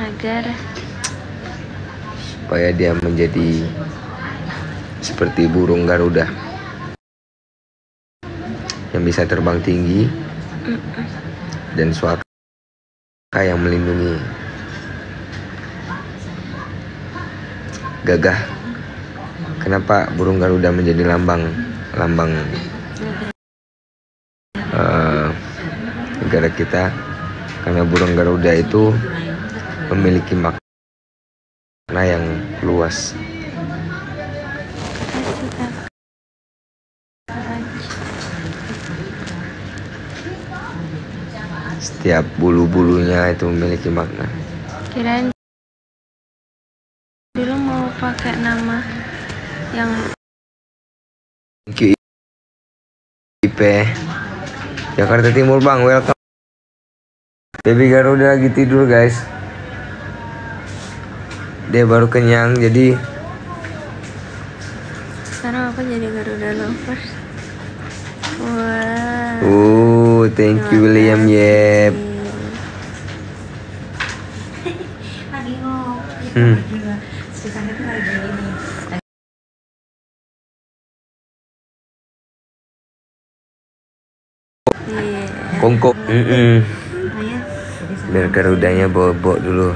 agar supaya dia menjadi seperti burung Garuda yang bisa terbang tinggi dan suaka yang melindungi. Gagah. Kenapa burung Garuda menjadi lambang negara kita? Karena burung Garuda itu memiliki makna yang luas. Setiap bulu-bulunya itu memiliki makna. Kirain dulu mau pakai nama yang IP Jakarta Timur Bang, welcome. Baby Garuda lagi tidur guys. Dia baru kenyang, jadi sekarang aku jadi Garuda lovers. Wah. Thank you William Yep. Lagi ngomong. Ceritanya tuh lagi ini. Kongkok. Biar Garudanya bobok dulu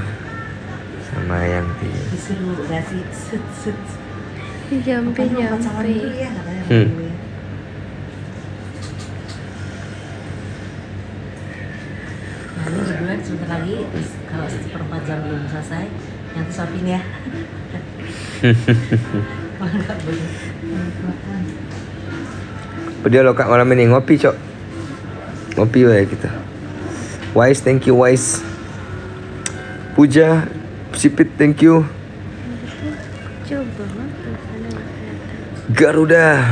sama yang disuruh kasih set. Jampi. Ini berdua sebentar lagi kalau seperempat jam belum selesai, yang suapin ya. Enggak boleh. Dia lo kak malam ini ngopi cok. Ngopi ya kita. Wise, thank you Wise. Puja, Sipit, thank you. Coba Garuda.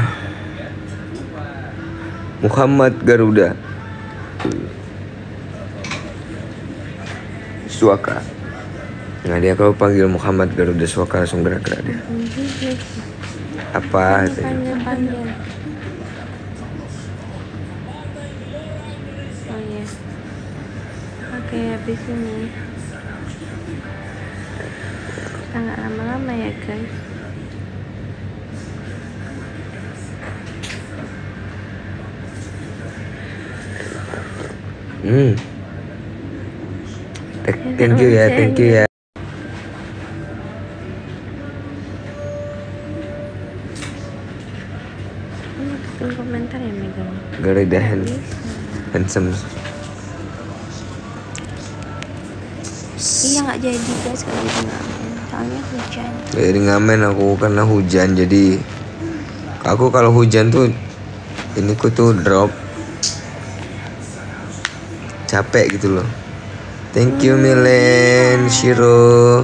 Muhammad Garuda. Suaka. Nah dia kalau panggil Muhammad Garuda Suaka langsung gerak-gerak dia. Apa? Panjang. Oh ya. Oke, habis ini kita nggak lama-lama ya guys. Thank you ya. Komentar ya Megan. Garuda handsome. Iya nggak jadi guys kalau gitu ngamen. Soalnya hujan. Jadi ngamen aku karena hujan, jadi aku kalau hujan tuh ini ku tuh drop capek gitu loh. Thank you Milen Shiro.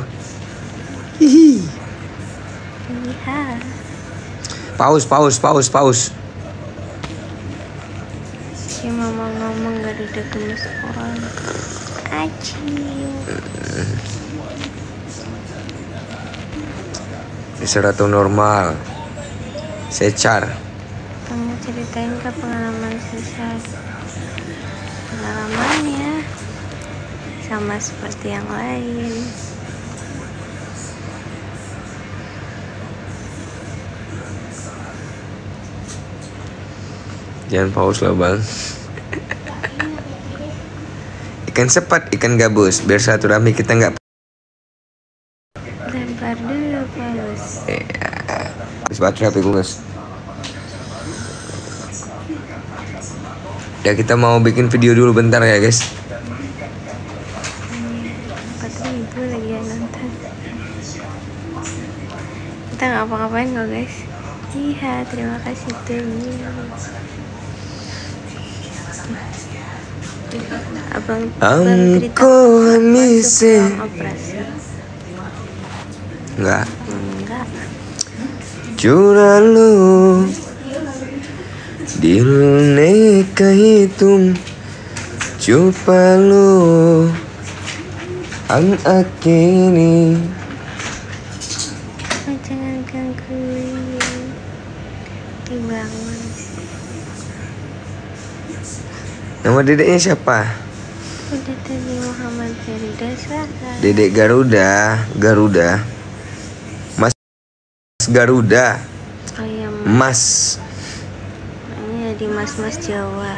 Hihi. Iya. Pause. Si mama ngomong Garuda gemes orang. Aciu. Diserato normal. Secar. Kamu ceritain ke pengalaman sesar. Pengalamannya sama seperti yang lain. Jangan pause lah bang. Ikan sepat, ikan gabus. Biar silaturahmi kita nggak. Lempar dulu paus. Habis baterai HP gue guys. Ya kita mau bikin video dulu bentar ya guys. 4.000 lagi yang nonton. Kita nggak apa-apain kok guys. Iya, terima kasih tuh. Abang Angko Hamise. operasi. Enggak. Juralu Dilne kahitung Cupalo Ang akini. Jangan gangguin. Dibangun. Nama dedeknya siapa? Udah tadi Muhammad Garuda Selatan. Dedek Garuda. Mas Garuda. Oh ya, Mas. ini di mas-mas Jawa.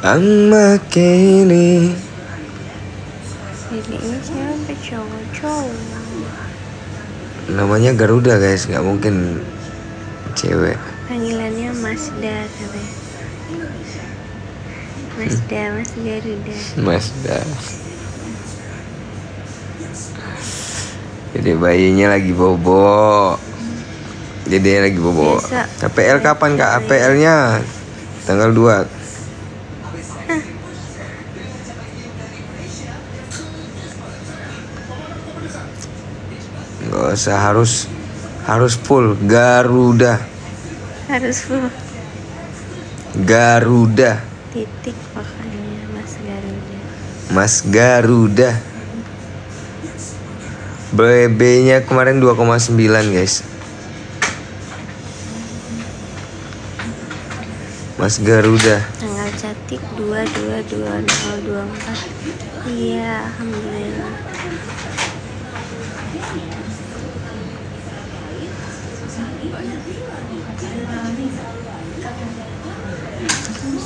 Makini. Dedeknya siapa? Cowok. Namanya Garuda guys, nggak mungkin cewek. Panggilannya Masda katanya. Masda, Mas Garuda. Mazda. Jadi bayinya lagi bobo. Jadi lagi bobo. Besok. APL kapan Kak? APL-nya tanggal 2. Nggak usah, harus full Garuda. Harus full. Garuda. Titik pokoknya Mas Garuda. Mas Garuda. BB-nya kemarin 2,9 guys. Mas Garuda. Tanggal cantik 22/2024. Iya, alhamdulillah.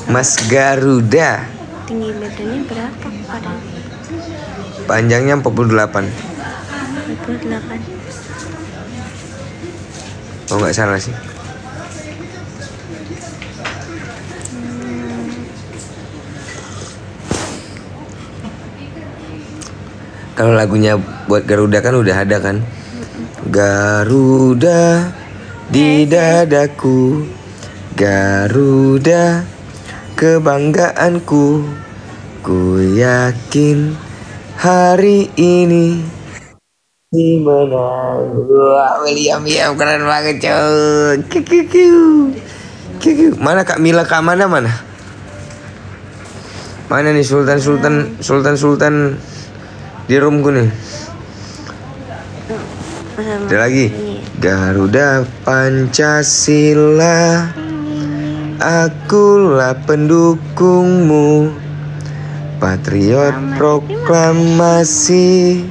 Mas Garuda. Tinggi badannya berapa pada? Panjangnya 48. 48. Oh nggak salah sih. Kalau lagunya buat Garuda kan udah ada kan. Garuda di dadaku, Garuda kebanggaanku, ku yakin hari ini dimenang. Wah, William keren banget cuy. Kikiu. Mana Kak Mila, Kak mana? Mana nih Sultan di roomku nih. Ada lagi. Garuda Pancasila, akulah pendukungmu, patriot proklamasi,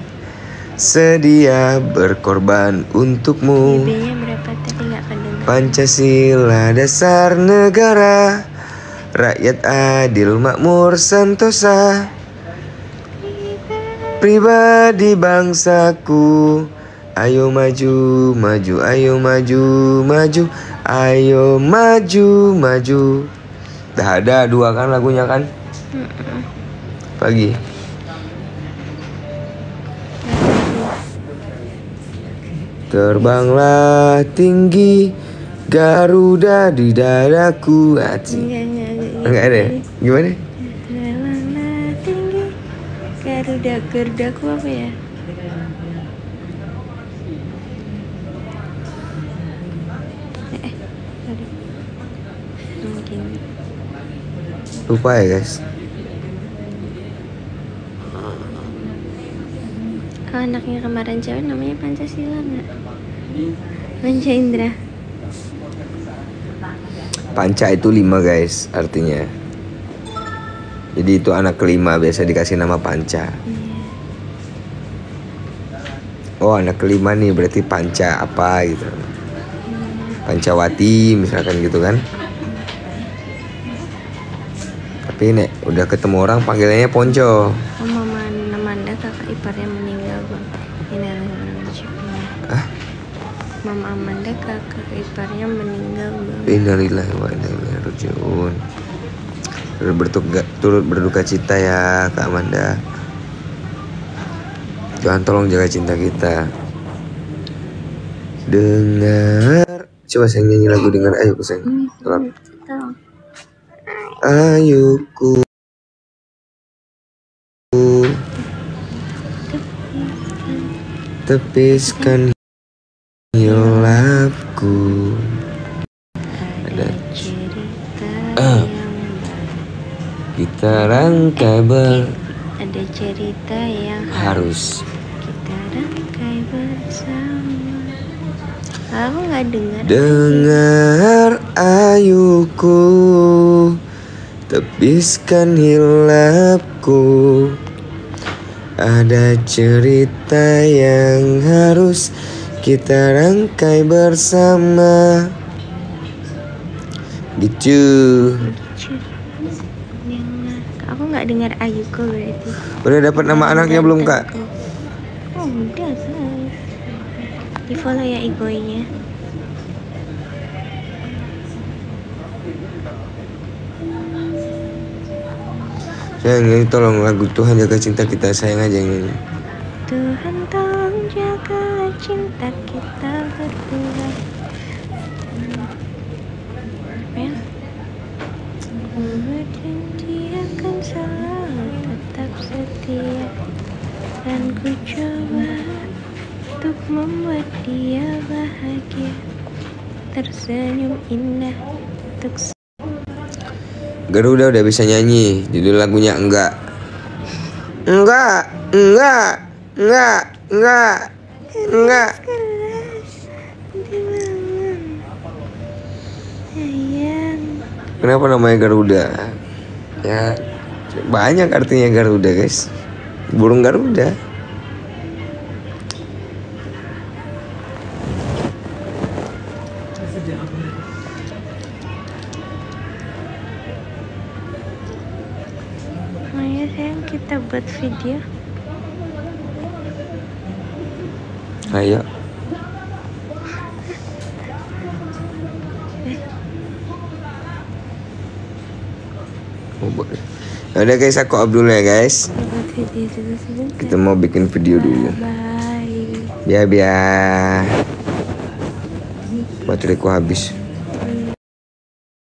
sedia berkorban untukmu. BB-nya berapa tadi nggak kedengeran? Pancasila dasar negara, rakyat adil makmur sentosa, pribadi bangsaku. Ayo maju, ayo maju, ayo maju. Dah ada 2 kan lagunya kan? Pagi. Terbanglah tinggi, Garuda di dadaku. Enggak ada. Gimana? Terbanglah tinggi, Garudaku apa ya? Mungkin. Lupa ya guys. Oh, anaknya kemarin cewek namanya Pancasila nggak? Panca Indra. Panca itu 5 guys artinya. Jadi itu anak kelima biasa dikasih nama Panca. Oh anak kelima nih berarti Panca apa gitu. Pancawati misalkan gitu kan. Tapi nek udah ketemu orang panggilannya Ponco. Oh, Mama Amanda kakak iparnya meninggal bang. Ini Ah? Mama Amanda kakak iparnya meninggal bang. Innalillahi wa inna ilaihi raji'un. Turut berduka cita ya Kak Amanda. Tuhan tolong jaga cinta kita. Dengar. Coba saya nyanyi lagu Dengar. Ayo sayang. Ayuku. Tepiskan hilapku. Ada cerita kita rangkai ada cerita yang harus kita rangkai bersama. Aku nggak dengar. Dengar ayuku, tepiskan hilapku. Ada cerita yang harus kita rangkai bersama. Gitu. Aku nggak dengar Ayuko berarti. Udah dapat nama anaknya belum, Kak? Oh, udah guys. Di follow ya Igoinya. Sayang, ini tolong lagu Tuhan Jaga Cinta Kita, sayang aja ini. Tuhan tolong jaga cinta kita berdua. Berjanji akan selalu tetap setia, dan ku coba untuk membuat dia bahagia, tersenyum indah untuk Garuda udah bisa nyanyi. Judul lagunya Enggak. Enggak, enggak, enggak, enggak, enggak. sayang. Kenapa namanya Garuda? Ya, banyak artinya Garuda, guys. Burung Garuda. Ayo sayang, kita buat video. Ayo. Udah guys, aku Abdul ya guys. Buat video dulu sebentar. Kita mau bikin video dulu. Bye. Biar bateraiku habis.